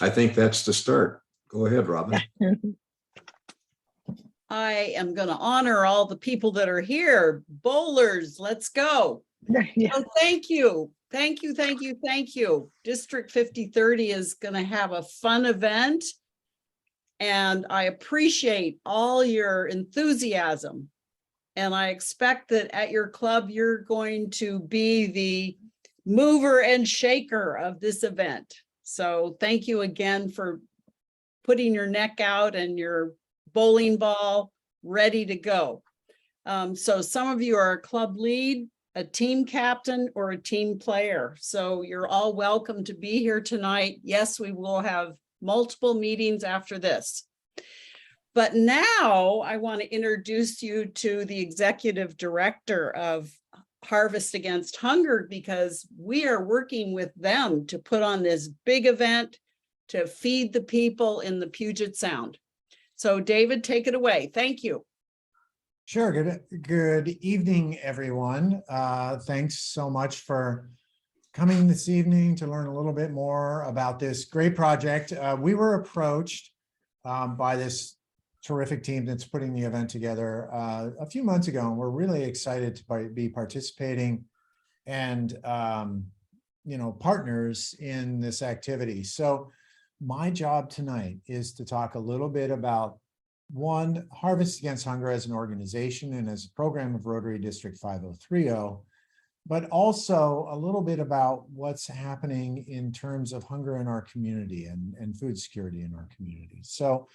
I think that's the start. Go ahead, Robin. I am going to honor all the people that are here. Bowlers, let's go. Yeah. So thank you. Thank you, thank you, thank you. District 5030 is going to have a fun event. And I appreciate all your enthusiasm. And I expect that at your club, you're going to be the mover and shaker of this event. So thank you again for putting your neck out and your bowling ball ready to go. So some of you are a club lead, a team captain, or a team player. So you're all welcome to be here tonight. Yes, we will have multiple meetings after this. But now I want to introduce you to the executive director of Harvest Against Hunger, because we are working with them to put on this big event to feed the people in the Puget Sound. So David, take it away. Thank you. Sure. Good evening, everyone. Thanks so much for coming this evening to learn a little bit more about this great project. We were approached by this terrific team that's putting the event together a few months ago, and we're really excited to be participating and partners in this activity. So my job tonight is to talk a little bit about, one, Harvest Against Hunger as an organization and as a program of Rotary District 5030, but also a little bit about what's happening in terms of hunger in our community and food security in our community. So,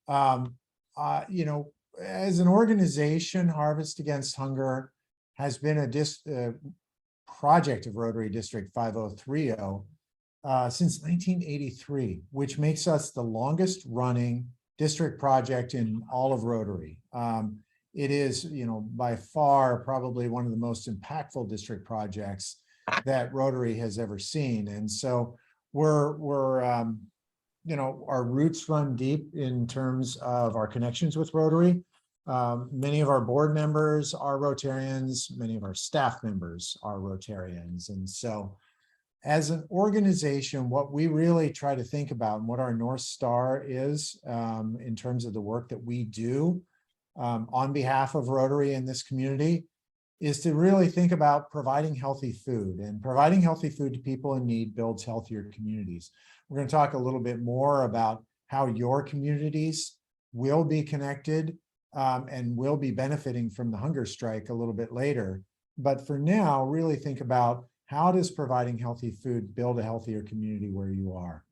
as an organization, Harvest Against Hunger has been a project of Rotary District 5030 since 1983, which makes us the longest running district project in all of Rotary. It is, by far probably one of the most impactful district projects that Rotary has ever seen. And so our roots run deep in terms of our connections with Rotary. Many of our board members are Rotarians, many of our staff members are Rotarians. And so as an organization, what we really try to think about and what our North Star is in terms of the work that we do on behalf of Rotary in this community is to really think about providing healthy food, and providing healthy food to people in need builds healthier communities. We're going to talk a little bit more about how your communities will be connected and will be benefiting from the hunger strike a little bit later. But for now, really think about, how does providing healthy food build a healthier community where you are?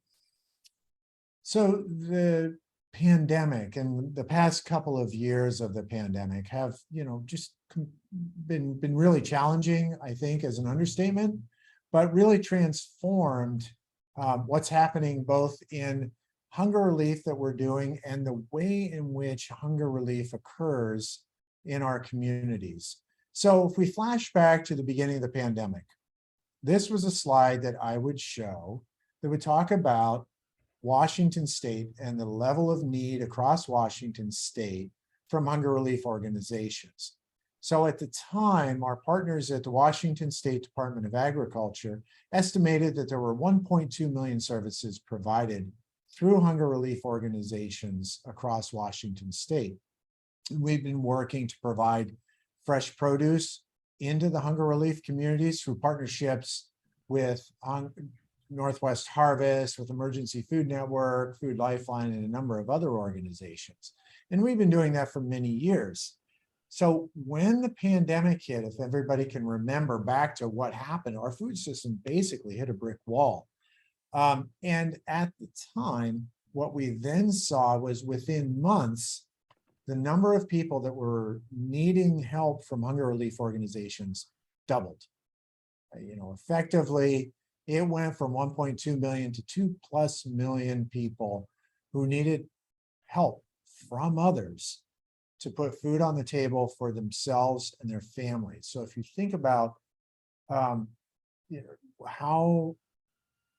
So the pandemic and the past couple of years of the pandemic have, just been really challenging, I think, as an understatement, but really transformed what's happening both in hunger relief that we're doing and the way in which hunger relief occurs in our communities. So if we flash back to the beginning of the pandemic, this was a slide that I would show that would talk about Washington State and the level of need across Washington State from hunger relief organizations. So at the time, our partners at the Washington State Department of Agriculture estimated that there were 1.2 million services provided through hunger relief organizations across Washington State. We've been working to provide fresh produce into the hunger relief communities through partnerships with Northwest Harvest, with Emergency Food Network, Food Lifeline, and a number of other organizations. And we've been doing that for many years. So when the pandemic hit, if everybody can remember back to what happened, our food system basically hit a brick wall. And at the time, what we then saw was within months, the number of people that were needing help from hunger relief organizations doubled. Effectively, it went from 1.2 million to 2+ million people who needed help from others to put food on the table for themselves and their families. So if you think about how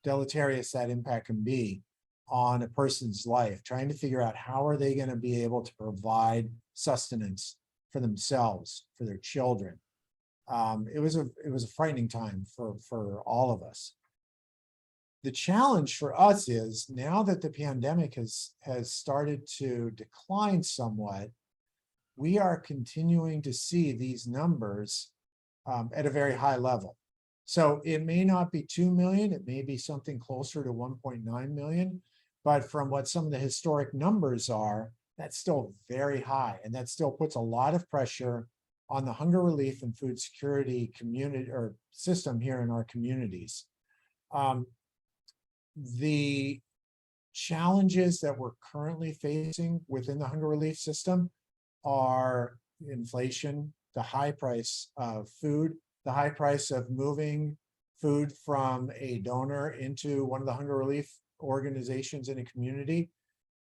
deleterious that impact can be on a person's life, trying to figure out how are they going to be able to provide sustenance for themselves, for their children. It was a frightening time for all of us. The challenge for us is now that the pandemic has started to decline somewhat, we are continuing to see these numbers at a very high level. So it may not be 2 million, it may be something closer to 1.9 million, but from what some of the historic numbers are, that's still very high. And that still puts a lot of pressure on the hunger relief and food security community or system here in our communities. The challenges that we're currently facing within the hunger relief system are inflation, the high price of food, the high price of moving food from a donor into one of the hunger relief organizations in a community,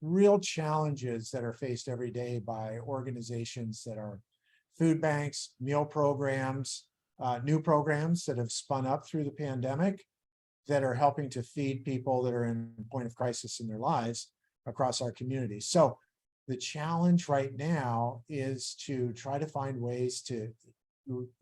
real challenges that are faced every day by organizations that are food banks, meal programs, new programs that have spun up through the pandemic that are helping to feed people that are in a point of crisis in their lives across our community. So the challenge right now is to try to find ways to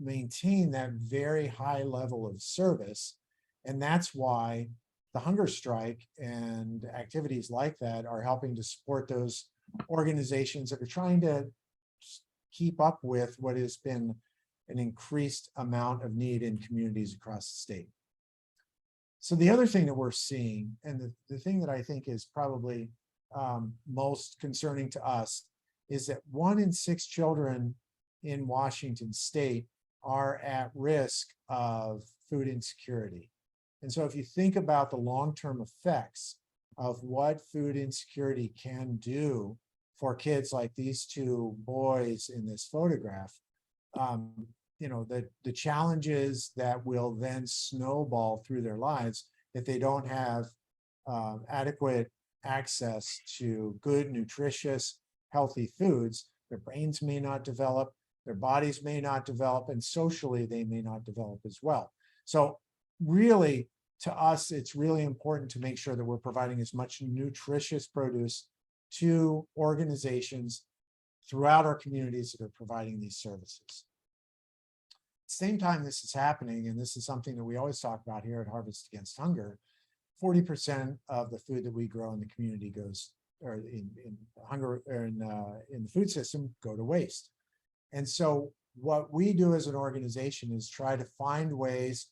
maintain that very high level of service. And that's why the hunger strike and activities like that are helping to support those organizations that are trying to keep up with what has been an increased amount of need in communities across the state. So the other thing that we're seeing, and the thing that I think is probably most concerning to us, is that 1 in 6 children in Washington state are at risk of food insecurity. And so if you think about the long-term effects of what food insecurity can do for kids like these 2 boys in this photograph, you know, the challenges that will then snowball through their lives if they don't have adequate access to good, nutritious, healthy foods. Their brains may not develop, their bodies may not develop, and socially they may not develop as well. So really, to us, it's really important to make sure that we're providing as much nutritious produce to organizations throughout our communities that are providing these services. Same time this is happening, and this is something that we always talk about here at Harvest Against Hunger, 40% of the food that we grow in the community goes, or in hunger, or in the food system, go to waste. And so what we do as an organization is try to find ways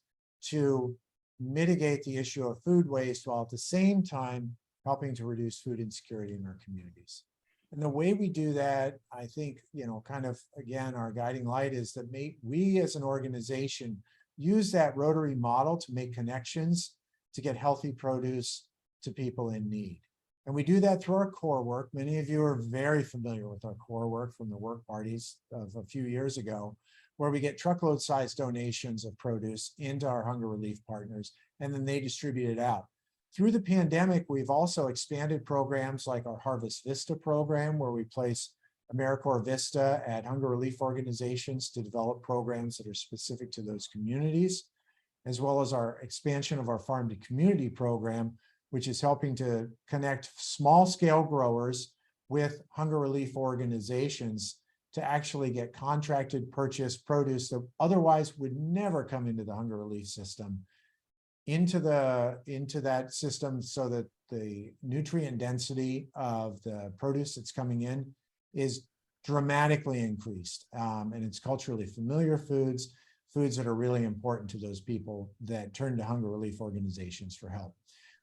to mitigate the issue of food waste while at the same time helping to reduce food insecurity in our communities. And the way we do that, I think, you know, kind of, again, our guiding light is that we as an organization use that Rotary model to make connections to get healthy produce to people in need. And we do that through our core work. Many of you are very familiar with our core work from the work parties of a few years ago, where we get truckload-sized donations of produce into our hunger relief partners, and then they distribute it out. Through the pandemic, we've also expanded programs like our Harvest Vista program, where we place AmeriCorps Vista at hunger relief organizations to develop programs that are specific to those communities, as well as our expansion of our Farm to Community program, which is helping to connect small-scale growers with hunger relief organizations to actually get contracted purchase produce that otherwise would never come into the hunger relief system into that system, so that the nutrient density of the produce that's coming in is dramatically increased. And it's culturally familiar foods that are really important to those people that turn to hunger relief organizations for help.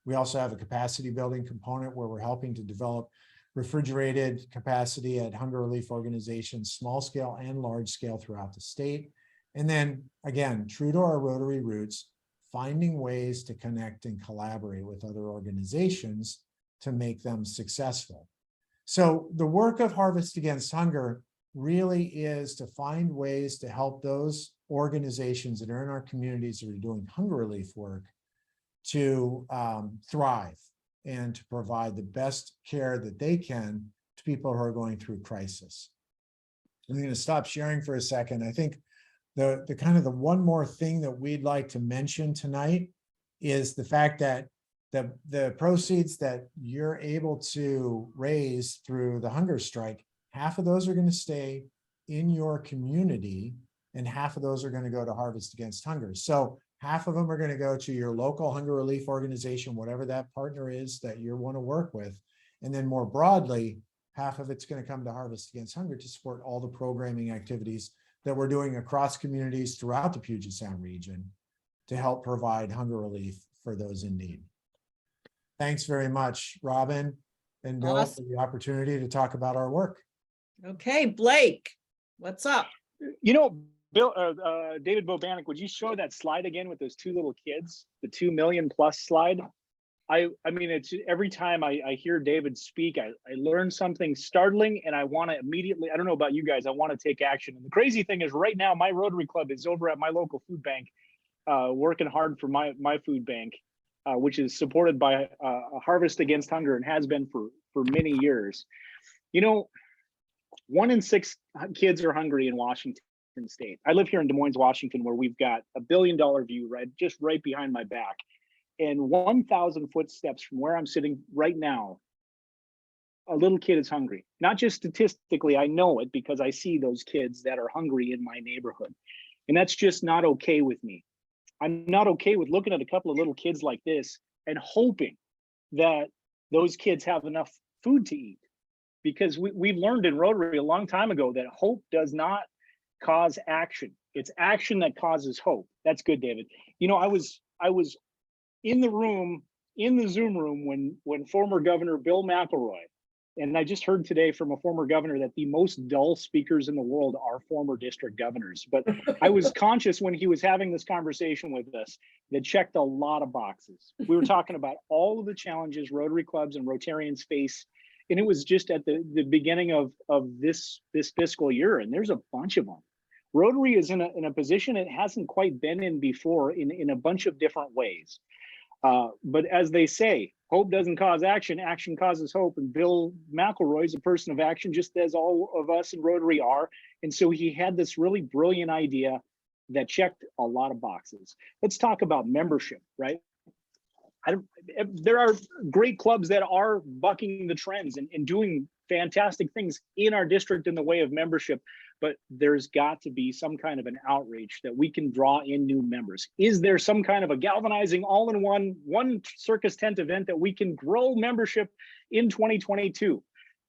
We also have a capacity building component where we're helping to develop refrigerated capacity at hunger relief organizations, small scale and large scale throughout the state. And then again, true to our Rotary roots, finding ways to connect and collaborate with other organizations to make them successful. So the work of Harvest Against Hunger really is to find ways to help those organizations that are in our communities that are doing hunger relief work to thrive and to provide the best care that they can to people who are going through crisis. I'm going to stop sharing for a second. I think the kind of the one more thing that we'd like to mention tonight is the fact that the proceeds that you're able to raise through the hunger strike, half of those are going to stay in your community and half of those are going to go to Harvest Against Hunger. So half of them are going to go to your local hunger relief organization, whatever that partner is that you want to work with. And then more broadly, half of it's going to come to Harvest Against Hunger to support all the programming activities that we're doing across communities throughout the Puget Sound region to help provide hunger relief for those in need. Thanks very much, Robin and Bill, Awesome. for the opportunity to talk about our work. Okay, Blake, what's up? You know, Bill, David Bobanek, would you show that slide again with those two little kids, the 2 million plus slide? I mean, it's every time I hear David speak, I learn something startling, and I want to immediately, I don't know about you guys, I want to take action. And the crazy thing is right now, my Rotary Club is over at my local food bank, working hard for my food bank, which is supported by Harvest Against Hunger and has been for many years. You know, 1 in 6 kids are hungry in Washington State. I live here in Des Moines, Washington, where we've got $1 billion view just right behind my back. And 1,000 footsteps from where I'm sitting right now, a little kid is hungry. Not just statistically, I know it because I see those kids that are hungry in my neighborhood. And that's just not okay with me. I'm not okay with looking at a couple of little kids like this and hoping that those kids have enough food to eat. Because we've learned in Rotary a long time ago that hope does not cause action. It's action that causes hope. That's good, David. You know, I was in the Zoom room when former Governor Bill McElroy, and I just heard today from a former governor that the most dull speakers in the world are former district governors. But I was conscious when he was having this conversation with us that checked a lot of boxes. We were talking about all of the challenges Rotary clubs and Rotarians face. And it was just at the beginning of this fiscal year, and there's a bunch of them. Rotary is in a position it hasn't quite been in before in a bunch of different ways. But as they say, hope doesn't cause action, action causes hope. And Bill McElroy is a person of action, just as all of us in Rotary are. And so he had this really brilliant idea that checked a lot of boxes. Let's talk about membership, right? There are great clubs that are bucking the trends and doing fantastic things in our district in the way of membership, but there's got to be some kind of an outreach that we can draw in new members. Is there some kind of a galvanizing all-in-one circus tent event that we can grow membership in 2022?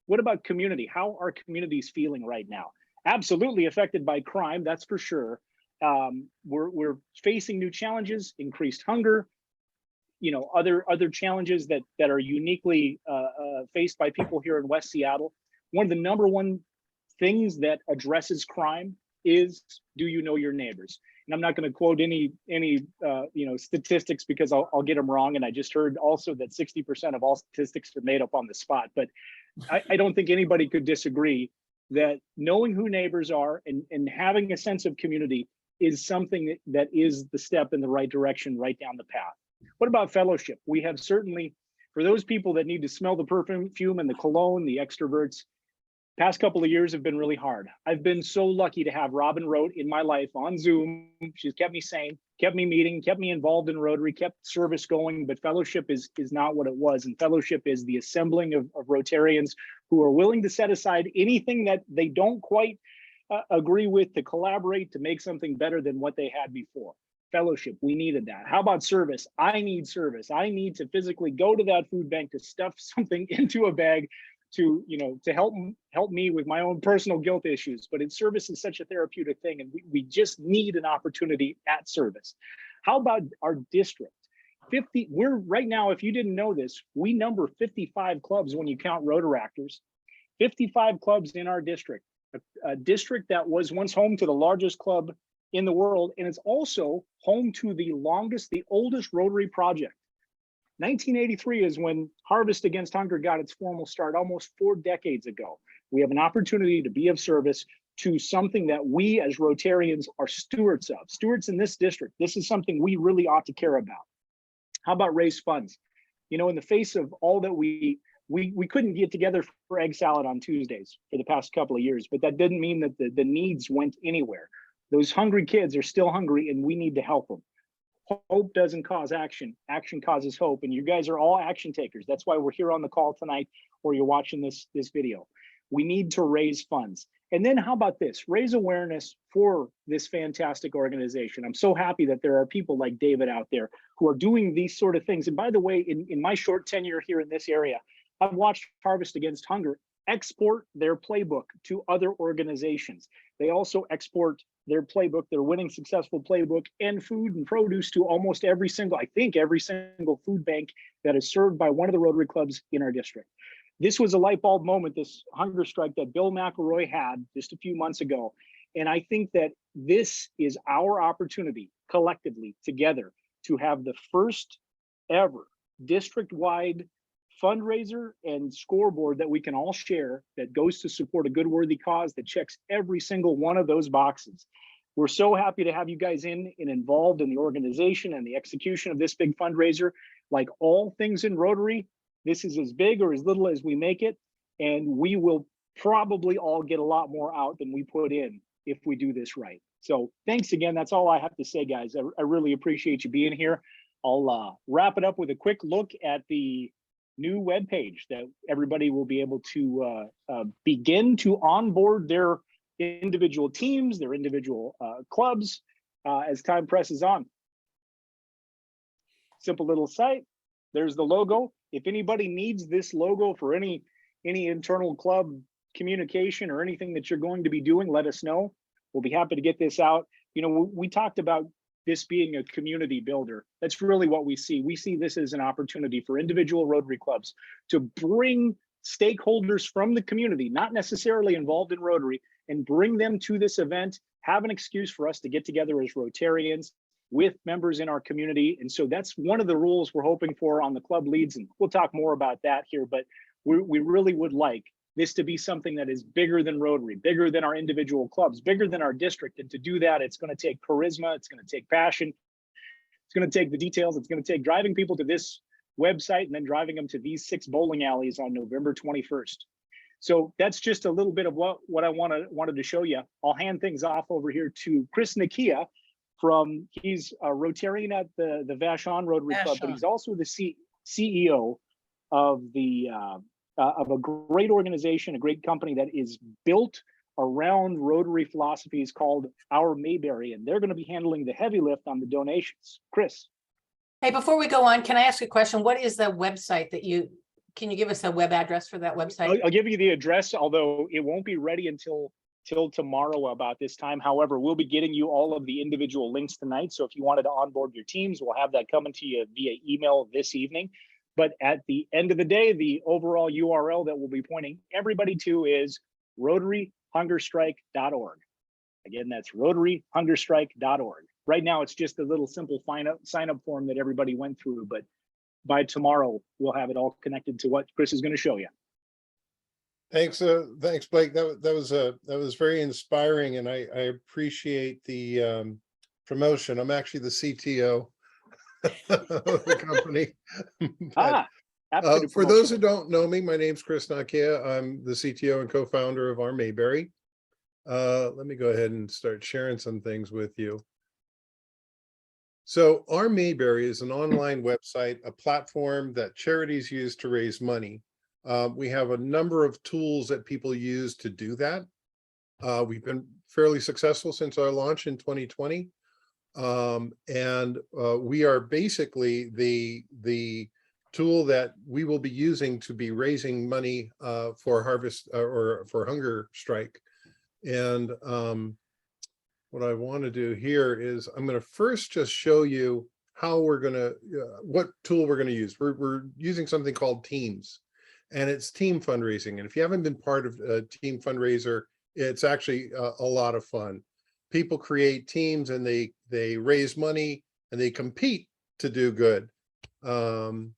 What about community? How are communities feeling right now? Absolutely affected by crime, that's for sure. We're facing new challenges, increased hunger, you know, other challenges that are uniquely faced by people here in West Seattle. One of the number one things that addresses crime is, do you know your neighbors? And I'm not going to quote any statistics because I'll get them wrong. And I just heard also that 60% of all statistics are made up on the spot. But I don't think anybody could disagree that knowing who neighbors are and having a sense of community is something that is the step in the right direction, right down the path. What about fellowship? We have certainly, for those people that need to smell the perfume and the cologne, the extroverts, past couple of years have been really hard. I've been so lucky to have Robin Rote in my life on Zoom. She's kept me sane, kept me meeting, kept me involved in Rotary, kept service going, but fellowship is not what it was. And fellowship is the assembling of Rotarians who are willing to set aside anything that they don't quite agree with to collaborate to make something better than what they had before. Fellowship, we needed that. How about service? I need service. I need to physically go to that food bank to stuff something into a bag to help me with my own personal guilt issues. But service is such a therapeutic thing, and we just need an opportunity at service. How about our district? We're right now, if you didn't know this, we number 55 clubs when you count Rotaractors. 55 clubs in our district, a district that was once home to the largest club in the world, and it's also home to the oldest Rotary project. 1983 is when Harvest Against Hunger got its formal start, almost 4 decades ago. We have an opportunity to be of service to something that we as Rotarians are stewards of, stewards in this district. This is something we really ought to care about. How about raise funds? You know, in the face of all that we couldn't get together for egg salad on Tuesdays for the past couple of years, but that didn't mean that the needs went anywhere. Those hungry kids are still hungry, and we need to help them. Hope doesn't cause action. Action causes hope. And you guys are all action takers. That's why we're here on the call tonight, or you're watching this video. We need to raise funds. And then how about this? Raise awareness for this fantastic organization. I'm so happy that there are people like David out there who are doing these sort of things. And by the way, in my short tenure here in this area, I've watched Harvest Against Hunger export their playbook to other organizations. They also export their playbook, their winning successful playbook, and food and produce to almost every single, I think every single food bank that is served by one of the Rotary clubs in our district. This was a light bulb moment, this hunger strike that Bill McElroy had just a few months ago. And I think that this is our opportunity collectively together to have the first ever district-wide fundraiser and scoreboard that we can all share that goes to support a good worthy cause that checks every single one of those boxes. We're so happy to have you guys in and involved in the organization and the execution of this big fundraiser. Like all things in Rotary, this is as big or as little as we make it, and we will probably all get a lot more out than we put in if we do this right. So thanks again. That's all I have to say, guys. I really appreciate you being here. I'll wrap it up with a quick look at the new webpage that everybody will be able to begin to onboard their individual teams, their individual clubs as time presses on. Simple little site. There's the logo. If anybody needs this logo for any internal club communication or anything that you're going to be doing, let us know. We'll be happy to get this out. You know, we talked about this being a community builder. That's really what we see. We see this as an opportunity for individual Rotary clubs to bring stakeholders from the community, not necessarily involved in Rotary, and bring them to this event, have an excuse for us to get together as Rotarians with members in our community. And so that's one of the rules we're hoping for on the club leads. And we'll talk more about that here, but we really would like this to be something that is bigger than Rotary, bigger than our individual clubs, bigger than our district. And to do that, it's going to take charisma, it's going to take passion, it's going to take the details, it's going to take driving people to this website and then driving them to these 6 bowling alleys on November 21st. So that's just a little bit of what I wanted to show you. I'll hand things off over here to Chris Nokia he's a Rotarian at the Vashon Rotary Club, but he's also the CEO of a great organization, a great company that is built around Rotary philosophies called Our Mayberry, and they're going to be handling the heavy lift on the donations. Chris. Hey, before we go on, can I ask a question? What is the website can you give us a web address for that website? I'll give you the address, although it won't be ready until tomorrow about this time. However, we'll be getting you all of the individual links tonight. So if you wanted to onboard your teams, we'll have that coming to you via email this evening. But at the end of the day, the overall URL that we'll be pointing everybody to is rotaryhungerstrike.org. Again, that's rotaryhungerstrike.org. Right now, it's just a little simple sign up form that everybody went through, but by tomorrow, we'll have it all connected to what Chris is going to show you. Thanks, Blake. That was very inspiring, and I appreciate the promotion. I'm actually the CTO of the company. For those who don't know me, my name's Chris Nokia. I'm the CTO and co-founder of Our Mayberry. Let me go ahead and start sharing some things with you. So Our Mayberry is an online website, a platform that charities use to raise money. We have a number of tools that people use to do that. We've been fairly successful since our launch in 2020. And we are basically the tool that we will be using to be raising money for Harvest or for Hunger Strike. And what I want to do here is I'm going to first just show you how we're going to, what tool we're going to use. We're using something called Teams, and it's team fundraising. And if you haven't been part of a team fundraiser, it's actually a lot of fun. People create teams and they raise money and they compete to do good. And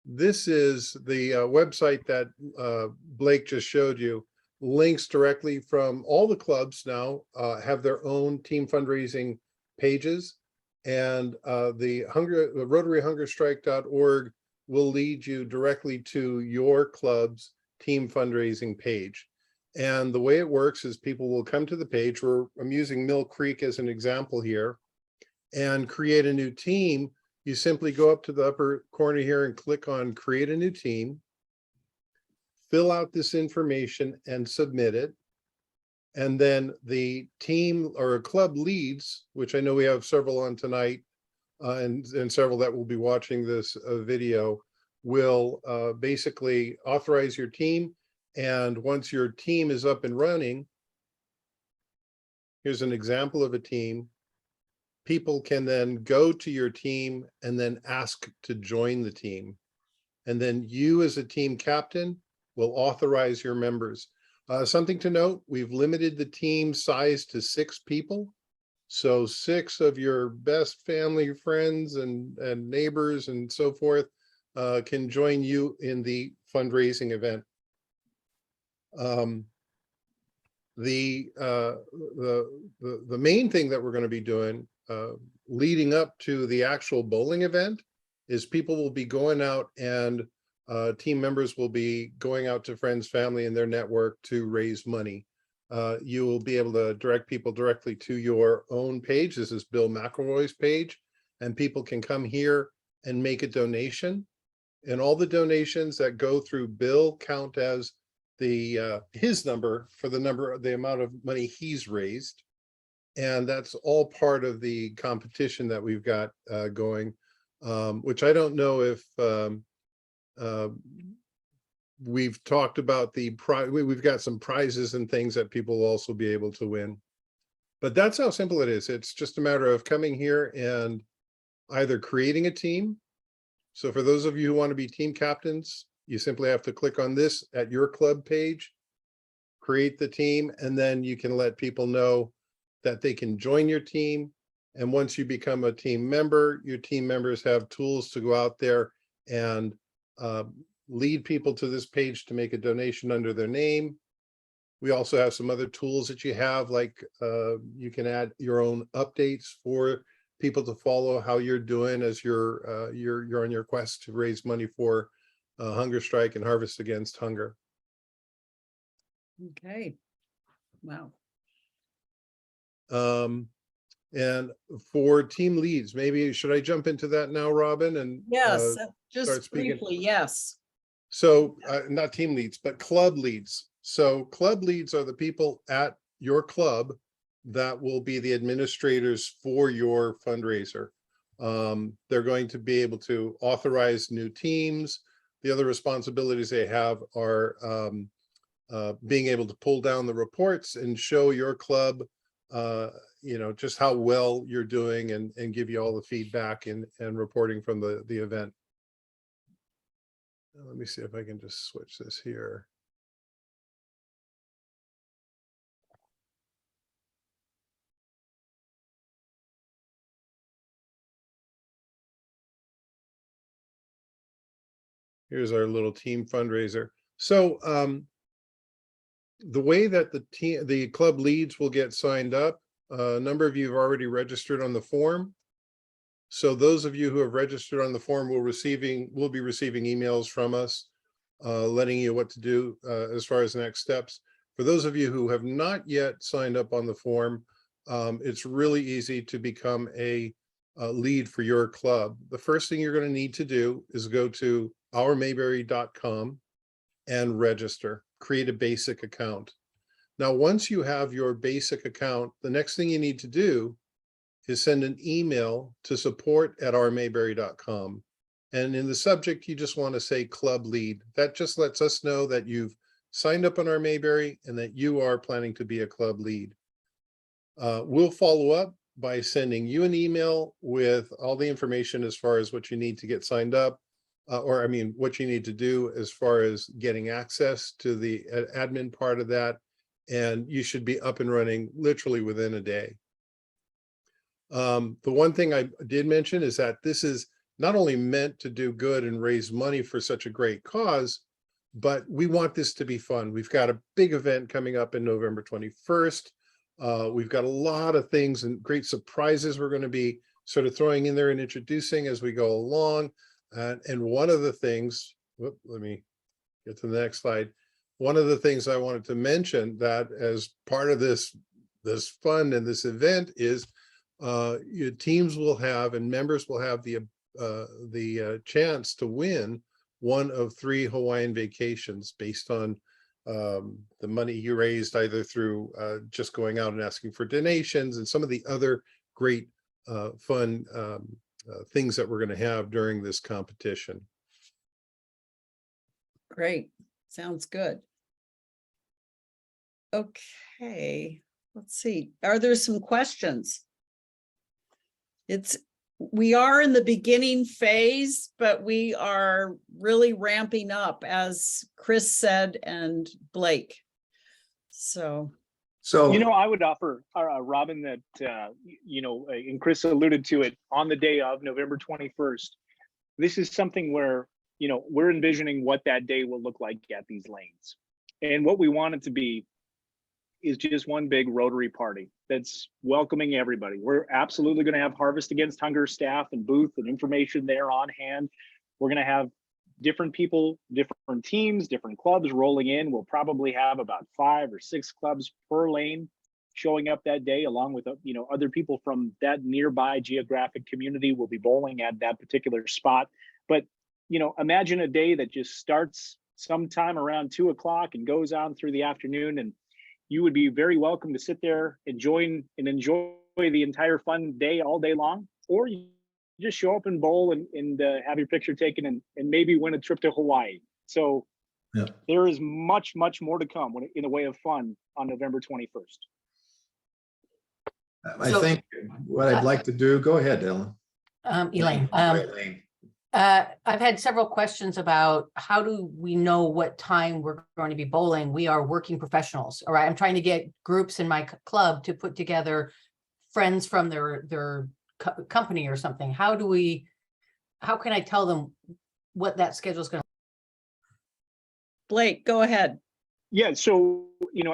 this is the website that Blake just showed you. Links directly from all the clubs now have their own team fundraising pages, and the rotaryhungerstrike.org will lead you directly to your club's team fundraising page. And the way it works is people will come to the page where I'm using Mill Creek as an example here and create a new team. You simply go up to the upper corner here and click on create a new team. fill out this information and submit it. And then the team or club leads, which I know we have several on tonight, and several that will be watching this video, will basically authorize your team. And once your team is up and running, here's an example of a team. People can then go to your team and then ask to join the team. And then you as a team captain will authorize your members. Something to note, we've limited the team size to 6 people. So 6 of your best family, friends, and neighbors and so forth can join you in the fundraising event. The main thing that we're going to be doing leading up to the actual bowling event is people will be going out, and team members will be going out to friends, family, and their network to raise money. You will be able to direct people directly to your own page. This is Bill McElroy's page, and people can come here and make a donation. And all the donations that go through Bill count as the his number for the amount of money he's raised. And that's all part of the competition that we've got going, which I don't know if we've talked about we've got some prizes and things that people will also be able to win. But that's how simple it is. It's just a matter of coming here and either creating a team. So for those of you who want to be team captains, you simply have to click on this at your club page, create the team, and then you can let people know that they can join your team. And once you become a team member, your team members have tools to go out there and lead people to this page to make a donation under their name. We also have some other tools that you have, like you can add your own updates for people to follow how you're doing as you're on your quest to raise money for hunger strike and Harvest Against Hunger. Okay. Wow. And for team leads, maybe should I jump into that now, Robin? And Yes, start just speaking? briefly, yes. So not team leads, but club leads. So club leads are the people at your club that will be the administrators for your fundraiser. They're going to be able to authorize new teams. The other responsibilities they have are being able to pull down the reports and show your club just how well you're doing, and give you all the feedback and reporting from the event. Let me see if I can just switch this here. Here's our little team fundraiser. So the way that the club leads will get signed up, a number of you have already registered on the form. So those of you who have registered on the form will be receiving emails from us letting you what to do as far as next steps. For those of you who have not yet signed up on the form, it's really easy to become a lead for your club. The first thing you're going to need to do is go to ourmayberry.com and register, create a basic account. Now, once you have your basic account, the next thing you need to do is send an email to support@ourmayberry.com. And in the subject, you just want to say club lead. That just lets us know that you've signed up on Our Mayberry and that you are planning to be a club lead. We'll follow up by sending you an email with all the information as far as what you need to get signed up, what you need to do as far as getting access to the admin part of that. And you should be up and running literally within a day. The one thing I did mention is that this is not only meant to do good and raise money for such a great cause, but we want this to be fun. We've got a big event coming up in November 21st. We've got a lot of things and great surprises we're going to be sort of throwing in there and introducing as we go along. And one of the things, let me get to the next slide. One of the things I wanted to mention that as part of this fun and this event is your teams will have and members will have the chance to win one of 3 Hawaiian vacations based on the money you raised either through just going out and asking for donations and some of the other great fun things that we're going to have during this competition. Great, sounds good. Okay, let's see. Are there some questions? We are in the beginning phase, but we are really ramping up, as Chris said, and Blake. So, I would offer, Robin, that, and Chris alluded to it, on the day of November 21st, this is something where, we're envisioning what that day will look like at these lanes. And what we want it to be is just one big Rotary party that's welcoming everybody. We're absolutely going to have Harvest Against Hunger staff and booth and information there on hand. We're going to have different people, different teams, different clubs rolling in. We'll probably have about 5 or 6 clubs per lane showing up that day, along with other people from that nearby geographic community will be bowling at that particular spot. But imagine a day that just starts sometime around 2 o'clock and goes on through the afternoon, and you would be very welcome to sit there and enjoy the entire fun day all day long, or you just show up and bowl and have your picture taken and maybe win a trip to Hawaii. So there is much, much more to come in the way of fun on November 21st. I think what I'd like to do, go ahead, Ellen. Elaine, Elaine. I've had several questions about how do we know what time we're going to be bowling? We are working professionals, all right? I'm trying to get groups in my club to put together friends from their company or something. How can I tell them what that schedule is going to? Blake, go ahead. Yeah, so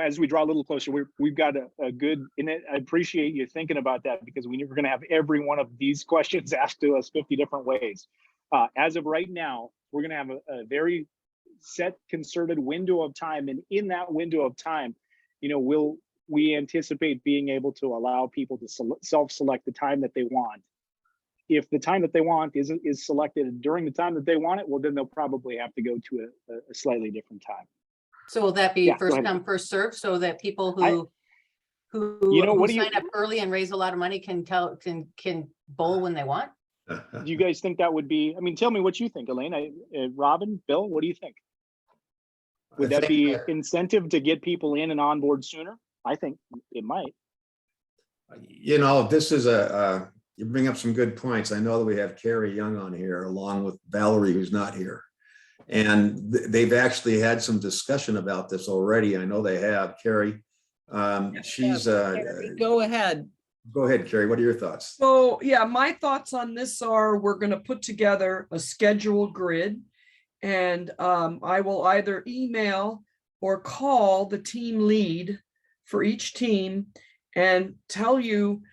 as we draw a little closer, we've got a good, and I appreciate you thinking about that, because we're going to have every one of these questions asked to us 50 different ways. As of right now, we're going to have a very set, concerted window of time, and in that window of time, we anticipate being able to allow people to self-select the time that they want. If the time that they want is selected during the time that they want it, well, then they'll probably have to go to a slightly different time. So will that be first come, first serve, so that people who sign up early and raise a lot of money can bowl when they want? Do you guys think that would be? I mean, tell me what you think, Elaine. Robin, Bill, what do you think? Would that be incentive to get people in and on board sooner? I think it might. This is you bring up some good points. I know that we have Carrie Young on here along with Valerie, who's not here. And they've actually had some discussion about this already. I know they have. Carrie, she's go ahead. Go ahead, Carrie. What are your thoughts? So yeah, my thoughts on this are we're going to put together a schedule grid, and I will either email or call the team lead for each team and tell you,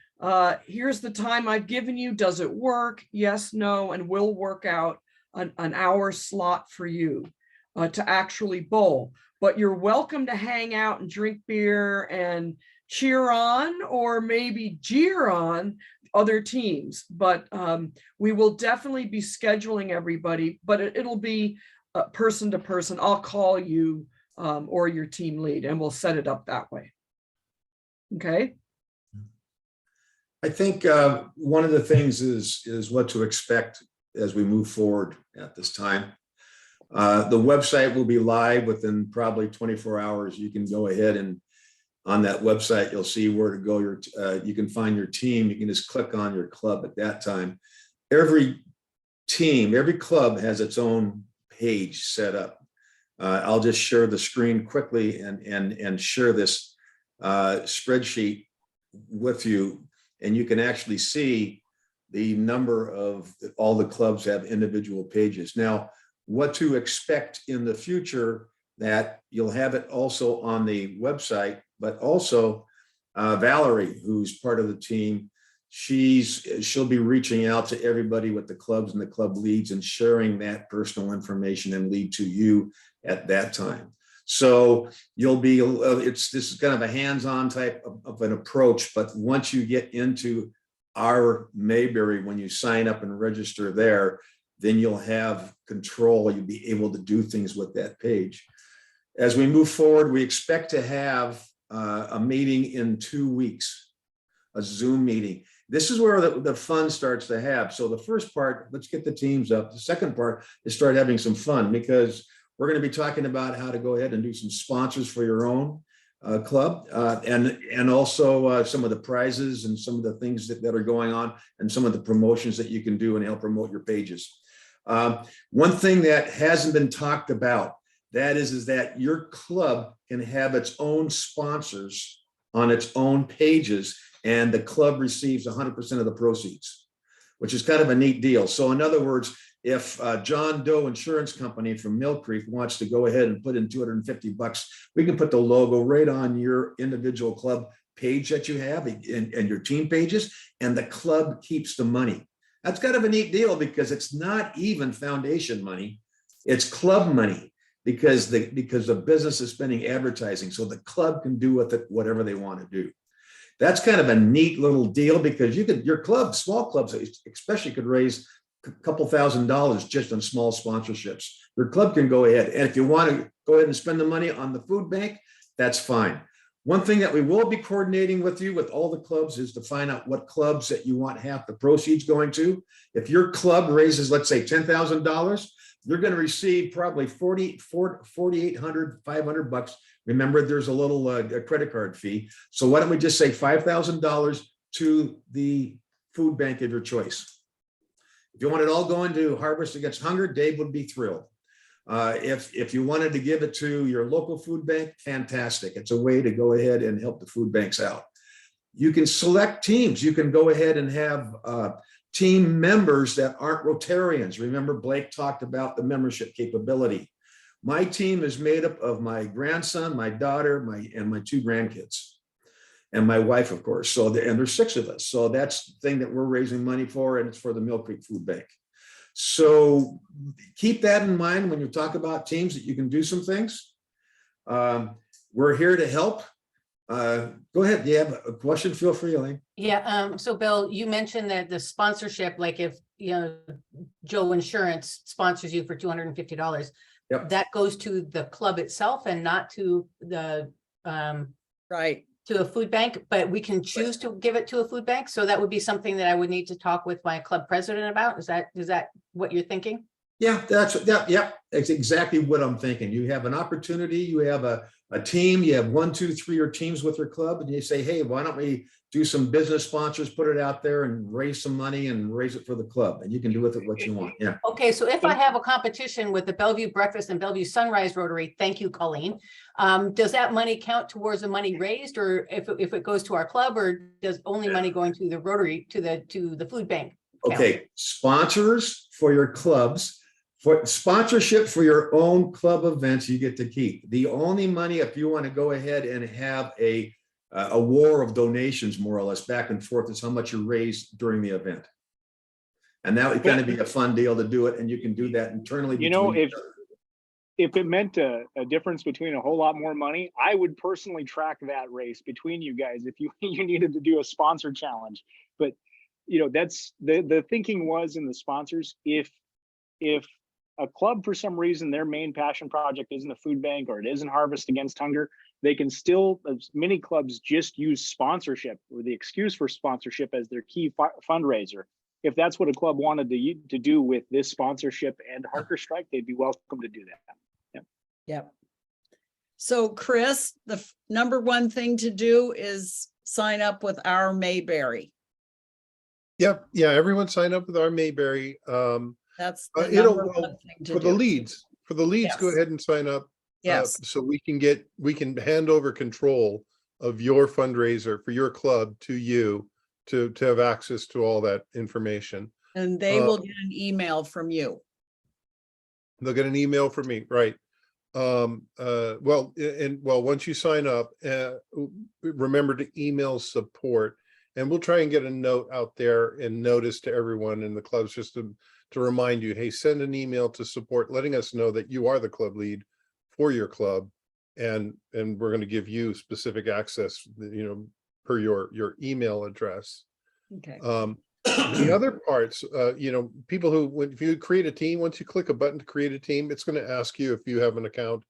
here's the time I've given you. Does it work? Yes, no, and we'll work out an hour slot for you to actually bowl. But you're welcome to hang out and drink beer and cheer on, or maybe jeer on other teams. But we will definitely be scheduling everybody, but it'll be person to person. I'll call you or your team lead, and we'll set it up that way. Okay. I think one of the things is what to expect as we move forward at this time. The website will be live within probably 24 hours. You can go ahead and on that website, you'll see where to go. You can find your team. You can just click on your club at that time. Every team, every club has its own page set up. I'll just share the screen quickly and share this spreadsheet with you, and you can actually see the number of all the clubs have individual pages. Now, what to expect in the future, that you'll have it also on the website, but also Valerie, who's part of the team, she'll be reaching out to everybody with the clubs and the club leads and sharing that personal information and lead to you at that time. So you'll be, this is kind of a hands-on type of an approach, but once you get into our Mayberry, when you sign up and register there, then you'll have control. You'll be able to do things with that page. As we move forward, we expect to have a meeting in 2 weeks, a Zoom meeting. This is where the fun starts to have. So the first part, let's get the teams up. The second part is start having some fun, because we're going to be talking about how to go ahead and do some sponsors for your own club, and also some of the prizes and some of the things that are going on, and some of the promotions that you can do and help promote your pages. One thing that hasn't been talked about, that is that your club can have its own sponsors on its own pages, and the club receives 100% of the proceeds, which is kind of a neat deal. So in other words, if John Doe Insurance Company from Mill Creek wants to go ahead and put in $250, we can put the logo right on your individual club page that you have, and your team pages, and the club keeps the money. That's kind of a neat deal, because it's not even foundation money, it's club money, because the business is spending advertising, so the club can do with it whatever they want to do. That's kind of a neat little deal, because your club, small clubs especially, could raise a couple $1,000s just on small sponsorships. Your club can go ahead, and if you want to go ahead and spend the money on the food bank, that's fine. One thing that we will be coordinating with you, with all the clubs, is to find out what clubs that you want half the proceeds going to. If your club raises, let's say, $10,000, you're going to receive probably $4,800, $500. Remember, there's a little a credit card fee. So why don't we just say $5,000 to the food bank of your choice? If you want it all going to Harvest Against Hunger, Dave would be thrilled. If you wanted to give it to your local food bank, fantastic. It's a way to go ahead and help the food banks out. You can select teams. You can go ahead and have team members that aren't Rotarians. Remember, Blake talked about the membership capability. My team is made up of my grandson, my daughter, and my 2 grandkids, and my wife, of course. So, and there's 6 of us. So that's the thing that we're raising money for, and it's for the Mill Creek Food Bank. So keep that in mind when you talk about teams, that you can do some things. We're here to help. Go ahead. Do you have a question? Feel free, Elaine. Yeah, so Bill, you mentioned that the sponsorship, like if, Joe Insurance sponsors you for $250, Yep. that goes to the club itself and not to the, Right. to a food bank, but we can choose to give it to a food bank. So that would be something that I would need to talk with my club president about. Is that what you're thinking? Yeah, that's exactly what I'm thinking. You have an opportunity, you have a team, you have 1, 2, 3 or teams with your club, and you say, hey, why don't we do some business sponsors, put it out there and raise some money and raise it for the club, and you can do with it what you want. Yeah. Okay, so if I have a competition with the Bellevue Breakfast and Bellevue Sunrise Rotary, thank you, Colleen. Does that money count towards the money raised, or if it goes to our club, or does only money going to the Rotary, to the food bank count? Okay, sponsors for your clubs. For sponsorship for your own club events, you get to keep. The only money, if you want to go ahead and have a war of donations, more or less, back and forth, is how much you raise during the event. And that would kind of be a fun deal to do it, and you can do that internally. If it meant a difference between a whole lot more money, I would personally track that race between you guys if you needed to do a sponsor challenge. But that's the thinking was in the sponsors. If a club, for some reason, their main passion project isn't a food bank or it isn't Harvest Against Hunger, they can still, as many clubs, just use sponsorship or the excuse for sponsorship as their key fundraiser. If that's what a club wanted to do with this sponsorship and Hunger Strike, they'd be welcome to do that. Yep. So Chris, the number one thing to do is sign up with our Mayberry. Yep. Yeah. Everyone sign up with our Mayberry. That's the number one thing to for do. the leads. For the leads, go Yes. ahead and sign up. Yes. So we can hand over control of your fundraiser for your club to you to have access to all that information. And they will get an email from you. They'll get an email from me, right? Once you sign up, remember to email support, and we'll try and get a note out there and notice to everyone in the clubs, just to remind you, hey, send an email to support, letting us know that you are the club lead for your club, and we're going to give you specific access, per your email address. Okay. The other parts, people who, if you create a team, once you click a button to create a team, it's going to ask you if you have an account.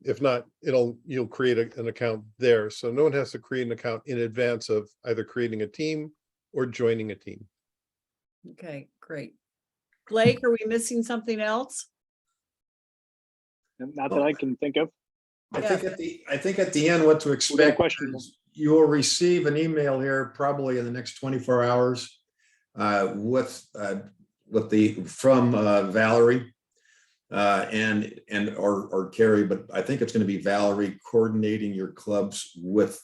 If not, you'll create an account there. So no one has to create an account in advance of either creating a team or joining a team. Okay, great. Blake, are we missing something else? Not that I can think of. I think at the end, what to expect question. is you will receive an email here probably in the next 24 hours from Valerie or Carrie, but I think it's going to be Valerie coordinating your clubs with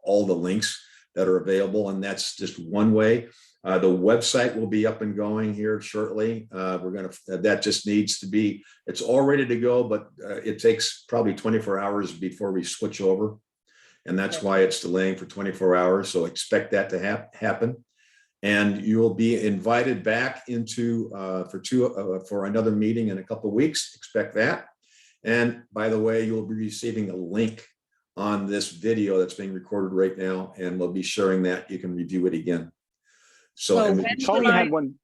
all the links that are available, and that's just one way. The website will be up and going here shortly. That just needs to be, it's all ready to go, but it takes probably 24 hours before we switch over. And that's why it's delaying for 24 hours. So expect that to happen. And you'll be invited back into for another meeting in a couple of weeks. Expect that. And by the way, you'll be receiving a link on this video that's being recorded right now, and we'll be sharing that. You can review it again. So Colleen had one.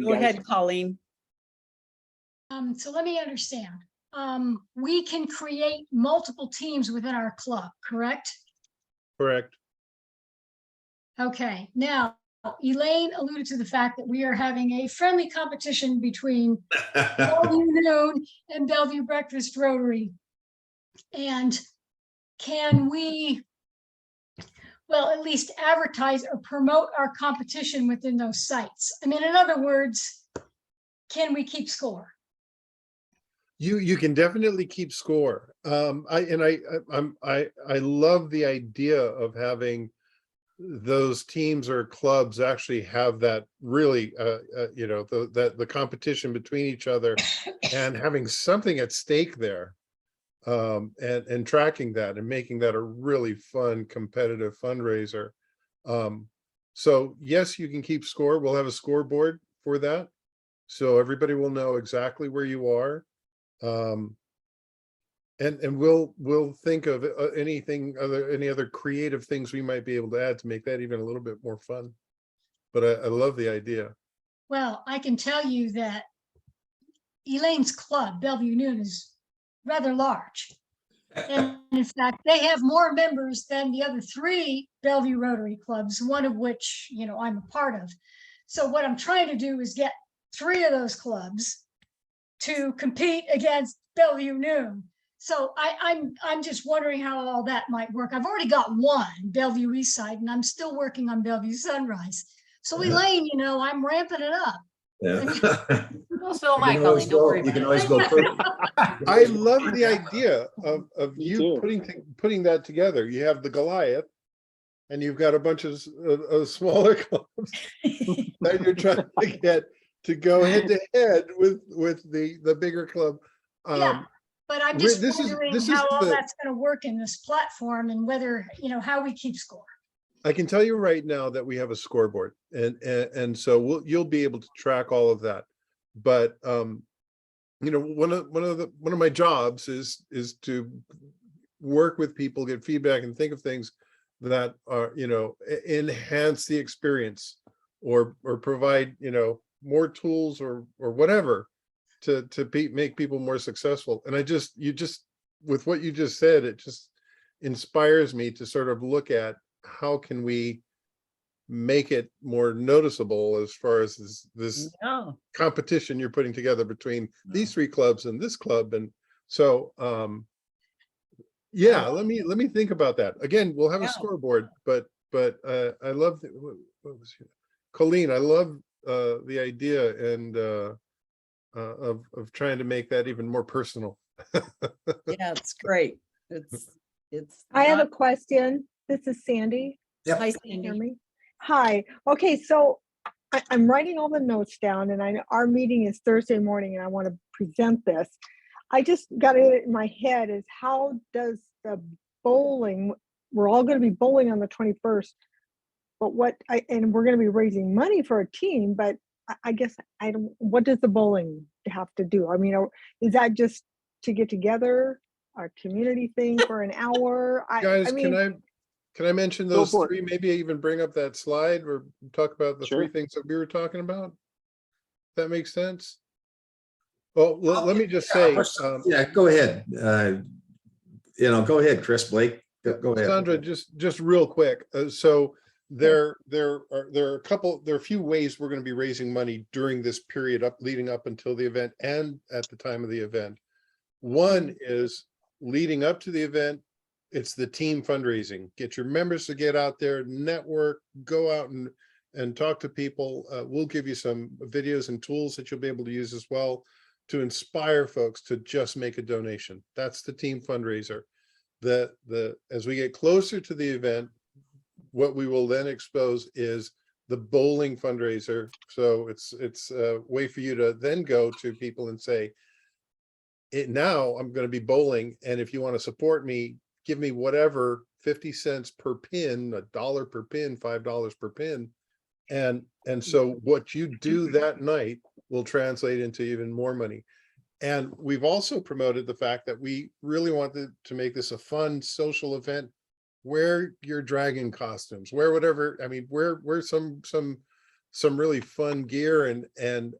Go ahead, Colleen. So let me understand. We can create multiple teams within our club, correct? Correct. Okay, now Elaine alluded to the fact that we are having a friendly competition between Bellevue Noon and Bellevue Breakfast Rotary. And can we, well, at least advertise or promote our competition within those sites? I mean, in other words, can we keep score? You can definitely keep score. I love the idea of having those teams or clubs actually have that really the competition between each other and having something at stake there, and tracking that and making that a really fun competitive fundraiser. So yes, you can keep score. We'll have a scoreboard for that, so everybody will know exactly where you are. And we'll think of any other creative things we might be able to add to make that even a little bit more fun. But I love the idea. Well, I can tell you that Elaine's club, Bellevue Noon, is rather large. And in fact, they have more members than the other 3 Bellevue Rotary clubs, one of which, I'm a part of. So what I'm trying to do is get 3 of those clubs to compete against Bellevue Noon. So I'm just wondering how all that might work. I've already got one, Bellevue East Side, and I'm still working on Bellevue Sunrise. So Elaine, I'm ramping it up. Yeah. Well, so am I, Colleen, don't worry You can about always it. go further. I love the idea of Me you too. putting that together. You have the Goliath, and you've got a bunch of smaller clubs that you're trying to get to go head to head with the bigger club. Yeah, but I'm just this is wondering how all that's going to work in this platform, and whether, how we keep score. I can tell you right now that we have a scoreboard, and so you'll be able to track all of that. But one of my jobs is to work with people, get feedback, and think of things that are enhance the experience, or provide more tools or whatever to make people more successful. And with what you just said, it just inspires me to sort of look at how can we make it more noticeable as far as this competition you're putting together between these 3 clubs and this club. And so let me think about that. Again, we'll have a scoreboard, but I love what was it? Colleen, I love the idea and of trying to make that even more personal. Yeah, it's great. I have a question. This is Sandy. Hi, Can you hear Sandy. me? Hi. Okay, so I'm writing all the notes down, and I know our meeting is Thursday morning, and I want to present this. I just got it in my head is, how does the bowling, we're all going to be bowling on the 21st, but and we're going to be raising money for a team, but I guess what does the bowling have to do? I mean, is that just to get together, a community thing for an hour? Guys, Can I mention Go those for it. three? Maybe even bring up that slide or talk about the three Sure. things that we were talking about? That makes sense? Well, let me just say, Yeah, go ahead. Go ahead, Chris Blake. Go ahead. Sandra, just real quick. So there are a few ways we're going to be raising money during this period leading up until the event and at the time of the event. One is leading up to the event. It's the team fundraising. Get your members to get out there, network, go out and talk to people. We'll give you some videos and tools that you'll be able to use as well to inspire folks to just make a donation. That's the team fundraiser. As we get closer to the event, what we will then expose is the bowling fundraiser. So it's a way for you to then go to people and say, now I'm going to be bowling, and if you want to support me, give me whatever, 50 cents per pin, $1 per pin, $5 per pin. And so what you do that night will translate into even more money. And we've also promoted the fact that we really wanted to make this a fun social event. Wear your dragon costumes, wear whatever, I mean, wear some really fun gear, and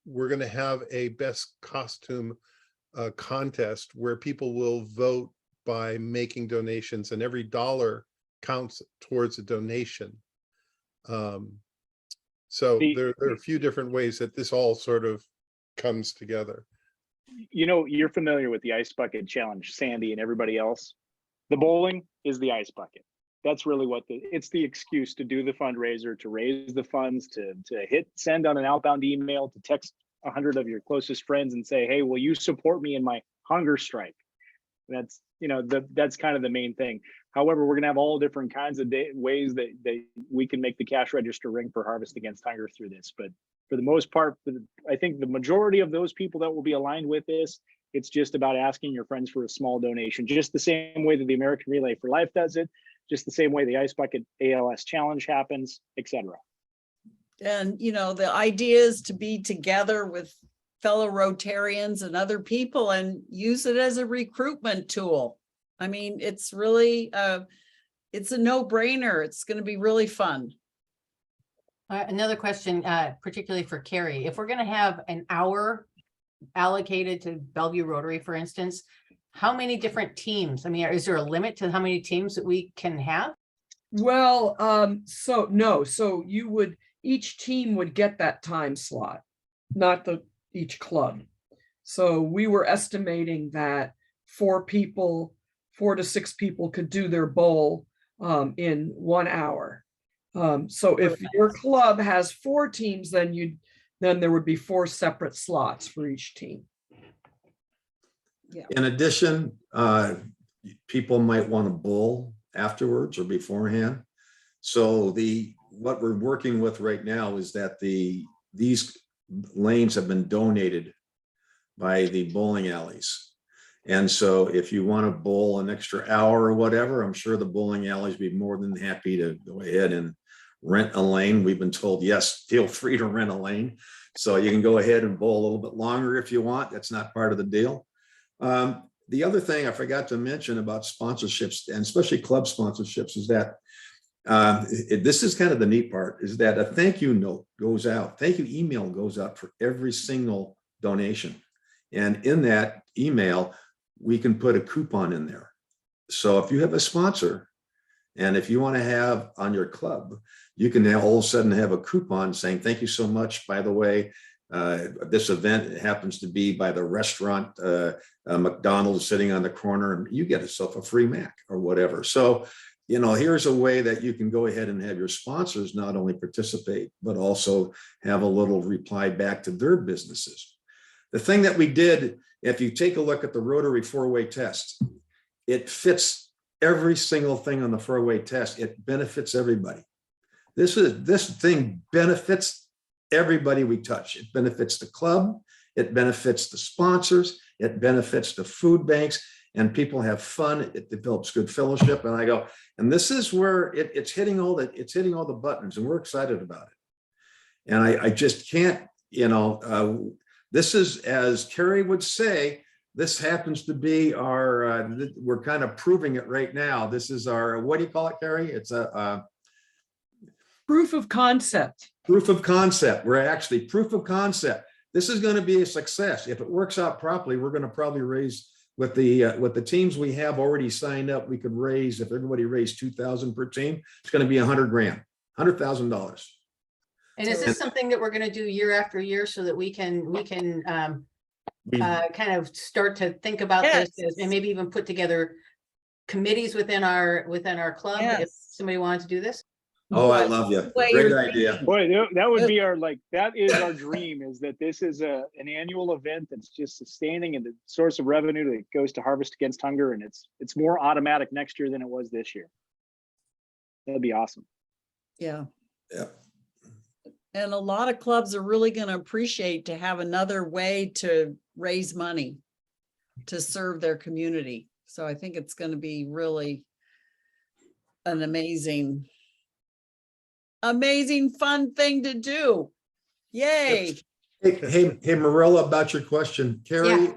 we're going to have a best costume contest where people will vote by making donations, and every dollar counts towards a donation. So there are a few different ways that this all sort of comes together. You know, you're familiar with the ice bucket challenge, Sandy and everybody else. The bowling is the ice bucket. That's really what it's the excuse to do the fundraiser, to raise the funds, to hit send on an outbound email, to text 100 of your closest friends and say, hey, will you support me in my hunger strike? That's, that's kind of the main thing. However, we're going to have all different kinds of ways that we can make the cash register ring for Harvest Against Hunger through this. But for the most part, I think the majority of those people that will be aligned with this, it's just about asking your friends for a small donation, just the same way that the American Relay for Life does it, just the same way the Ice Bucket ALS Challenge happens, etc. And, the idea is to be together with fellow Rotarians and other people and use it as a recruitment tool. I mean, it's really, it's a no-brainer. It's going to be really fun. Another question, particularly for Carrie, if we're going to have an hour allocated to Bellevue Rotary, for instance, how many different teams? I mean, is there a limit to how many teams that we can have? Well, so each team would get that time slot, not each club. So we were estimating that 4 to 6 people could do their bowl in 1 hour. So if your club has 4 teams, then there would be 4 separate slots for each team. Yeah. In addition, people might want to bowl afterwards or beforehand. So what we're working with right now is that these lanes have been donated by the bowling alleys. And so if you want to bowl an extra hour or whatever, I'm sure the bowling alleys would be more than happy to go ahead and rent a lane. We've been told, yes, feel free to rent a lane. So you can go ahead and bowl a little bit longer if you want. That's not part of the deal. The other thing I forgot to mention about sponsorships, and especially club sponsorships, is that this is kind of the neat part, is that a thank you note goes out. Thank you email goes out for every single donation. And in that email, we can put a coupon in there. So if you have a sponsor, and if you want to have on your club, you can now all of a sudden have a coupon saying, thank you so much. By the way, this event happens to be by the restaurant, McDonald's sitting on the corner, and you get yourself a free Mac or whatever. So, here's a way that you can go ahead and have your sponsors not only participate, but also have a little reply back to their businesses. The thing that we did, if you take a look at the Rotary 4-way test, it fits every single thing on the 4-way test. It benefits everybody. This thing benefits everybody we touch. It benefits the club, it benefits the sponsors, it benefits the food banks, and people have fun. It develops good fellowship. And I go, and this is where it's hitting all the buttons, and we're excited about it. And I just can't, this is, as Carrie would say, this happens to be our, we're kind of proving it right now. This is our, what do you call it, Carrie? It's a Proof of concept. proof of concept. We're actually proof of concept. This is going to be a success. If it works out properly, we're going to probably raise with the teams we have already signed up. We could raise, if everybody raised 2,000 per team, it's going to be 100 grand, $100,000. And is this something that we're gonna do year after year so that we can kind of start to think about this Yes. and maybe even put together committees within our club if Yes. somebody wanted to do this? Oh, I love you. Way Great you're idea. Boy, that would be our, like, that is our dream, is that this is an annual event that's just sustaining and the source of revenue that goes to Harvest Against Hunger, and it's more automatic next year than it was this year. That'd be awesome. Yeah. Yeah. And a lot of clubs are really going to appreciate to have another way to raise money to serve their community. So I think it's going to be really an amazing fun thing to do. Yay. Hey, Marilla, about your question, Carrie,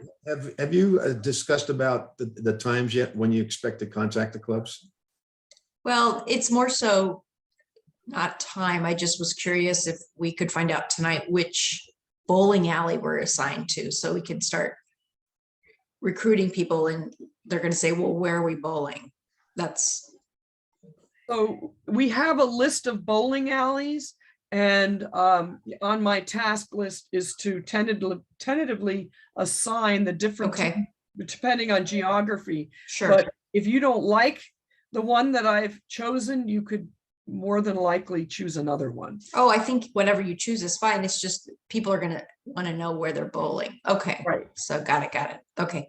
have you discussed about the times yet when you expect to contact the clubs? Well, it's more so not time. I just was curious if we could find out tonight which bowling alley we're assigned to, so we can start recruiting people, and they're going to say, well, where are we bowling? That's So we have a list of bowling alleys, and on my task list is to tentatively assign the different, okay. depending on geography. Sure. But if you don't like the one that I've chosen, you could more than likely choose another one. Oh, I think whatever you choose is fine. It's just people are going to want to know where they're bowling. Okay. Right. So got it. Okay.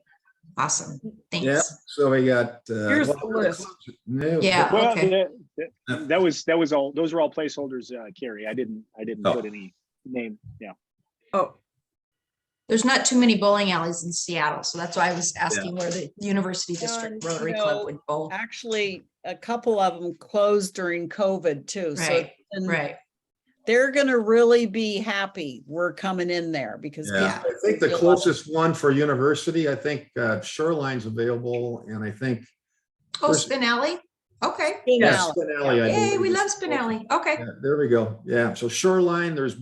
Awesome. Thanks. Yeah, so we got. Here's the list. No. Yeah. Well, Okay. that was all. Those were all placeholders, Carrie. I didn't Oh. put any name. Yeah. Oh, There's not too many bowling alleys in Seattle, so that's why I was asking where the University District And, Rotary you Club know, would bowl. Actually, a couple of them closed during COVID too. Right. So Right. they're going to really be happy we're coming in there because Yeah, people I think the really love closest one for university, I think Shoreline's available, and I think. Oh, Where's- Spin Alley. Okay. Spin Yeah, Alley. Spin Alley, I Yay, believe we is love the Spin closest. Alley. Okay. Yeah, there we go. Yeah, so Shoreline, there's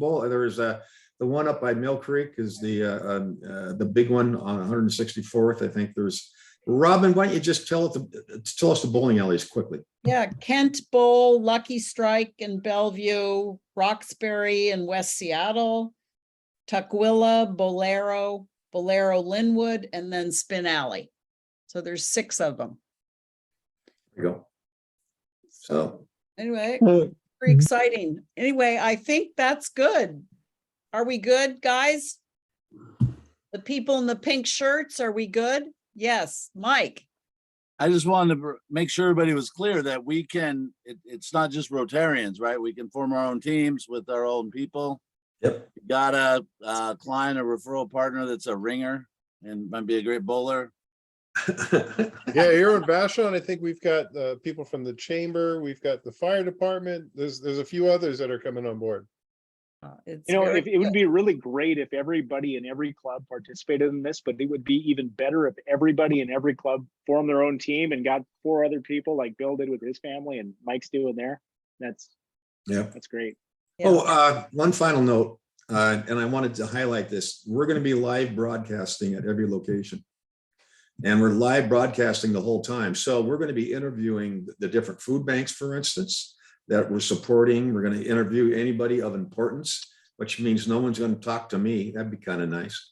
the one up by Mill Creek is the big one on 164th. I think there's, Robin, why don't you just tell us the bowling alleys quickly? Yeah, Kent Bowl, Lucky Strike in Bellevue, Roxbury in West Seattle, Tukwila, Bolero Linwood, and then Spin Alley. So there's 6 of them. There you go. So, Anyway, pretty exciting. Anyway, I think that's good. Are we good, guys? The people in the pink shirts, are we good? Yes, Mike. I just wanted to make sure everybody was clear that we can, it's not just Rotarians, right? We can form our own teams with our own people. yep. You got a client, a referral partner that's a ringer and might be a great bowler. Yeah, here in Vashon, I think we've got people from the chamber, we've got the fire department. There's a few others that are coming on board. It's You know, very if it would good. be really great if everybody in every club participated in this, but it would be even better if everybody in every club formed their own team and got 4 other people like Bill did with his family and Mike's doing there. That's great. Yeah. Oh, one final note, and I wanted to highlight this. We're going to be live broadcasting at every location. And we're live broadcasting the whole time. So we're going to be interviewing the different food banks, for instance, that we're supporting. We're going to interview anybody of importance, which means no one's going to talk to me. That'd be kind of nice.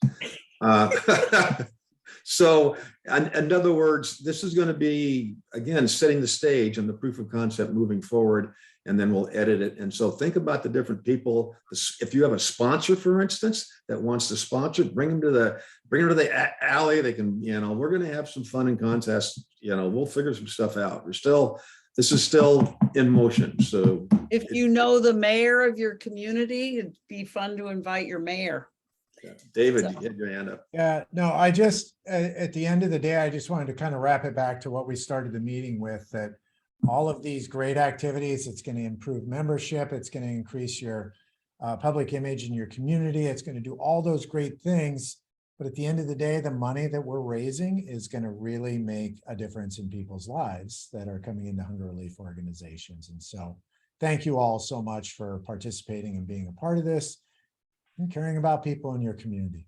So in other words, this is going to be, again, setting the stage and the proof of concept moving forward, and then we'll edit it. And so think about the different people. If you have a sponsor, for instance, that wants to sponsor, bring them to the alley. They can, we're going to have some fun and contests. We'll figure some stuff out. This is still in motion. So If you know the mayor of your community, it'd be fun to invite your mayor. David, So- you had your hand up. Yeah, no, I just, at the end of the day, I just wanted to kind of wrap it back to what we started the meeting with, that all of these great activities, it's going to improve membership, it's going to increase your public image in your community, it's going to do all those great things. But at the end of the day, the money that we're raising is going to really make a difference in people's lives that are coming into hunger relief organizations. And so thank you all so much for participating and being a part of this and caring about people in your community.